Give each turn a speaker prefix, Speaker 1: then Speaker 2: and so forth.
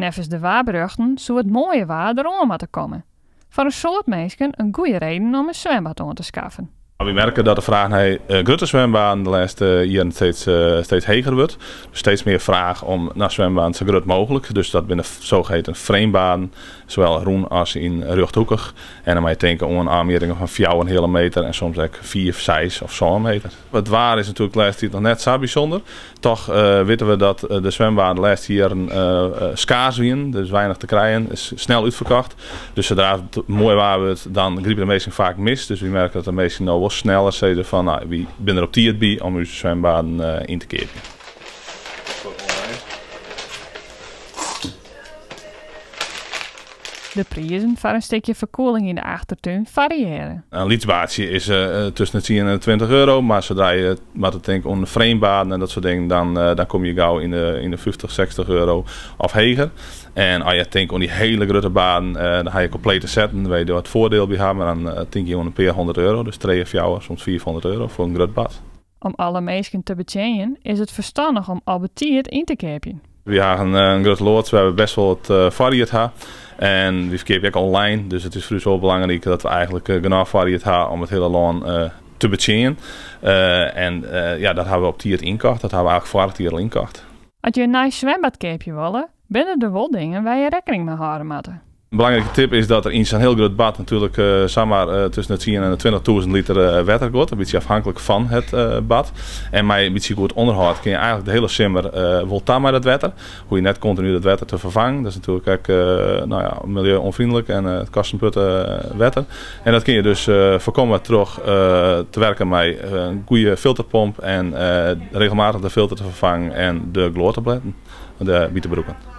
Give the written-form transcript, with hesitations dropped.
Speaker 1: Neffens de waarberuchten zou het mooie waar erom moeten komen. Voor een soort mensen een goede reden om een zwembad aan te schaffen.
Speaker 2: We merken dat de vraag naar grote zwembaden de laatste jaren steeds hoger wordt. Dus steeds meer vraag om naar zwembaden zo groot mogelijk. Dus dat binnen zogeheten framebaden, zowel groen als in rechthoekig. En dan moet je denken om een aanmetingen van 4,5 meter en soms ook 4, 6 of zo'n meter. Het waar is natuurlijk de laatste tijd nog net zo bijzonder. Toch weten we dat de zwembaden de laatste jaren schaars zijn, dus weinig te krijgen, is snel uitverkocht. Dus zodra het mooi waar wordt, dan griepen de meesten vaak mis. Dus we merken dat de meesten nou wel sneller zeiden van, nou, wie ben er op die het bij om uw zwembaden in te keren.
Speaker 1: De prijzen voor een stukje verkoeling in de achtertuin variëren.
Speaker 2: Een lietsbaadje is tussen de 10 en 20 euro, maar zodra je wat denkt om een framebaden en dat soort dingen, dan kom je gauw in de 50, 60 euro of hoger. En als je denkt om die hele grote baden, dan ga je complete zetten, waar je er wat voordeel bij hebt, maar dan denk je om een paar 100 euro, dus 3 of jou, soms 400 euro voor een groot bad.
Speaker 1: Om alle mensen te betjennen is het verstandig om al betiert in te kepen.
Speaker 2: We hebben een grote loods, we hebben best wel wat variëteit gehad. En die verkeer ook online, dus het is voor ons wel belangrijk dat we eigenlijk genoeg variëteit hebben om het hele land te betjennen. Ja, dat hebben we op tiert inkocht, dat hebben we eigenlijk vorig jaar al inkocht.
Speaker 1: Als je een nice zwembadkeepje wil, binnen er wel dingen waar je rekening mee houden moet.
Speaker 2: Een belangrijke tip is dat er in zo'n heel groot bad natuurlijk tussen de 10 en de 20.000 liter water gaat. Een beetje afhankelijk van het bad. En met een beetje goed onderhoud kun je eigenlijk de hele simmer wel met het water. Hoe je net continu het water te vervangen. Dat is natuurlijk ook milieuonvriendelijk en het kost een putte water. En dat kun je dus voorkomen terug te werken met een goede filterpomp en regelmatig de filter te vervangen en de gloortabletten, de bietenbroeken.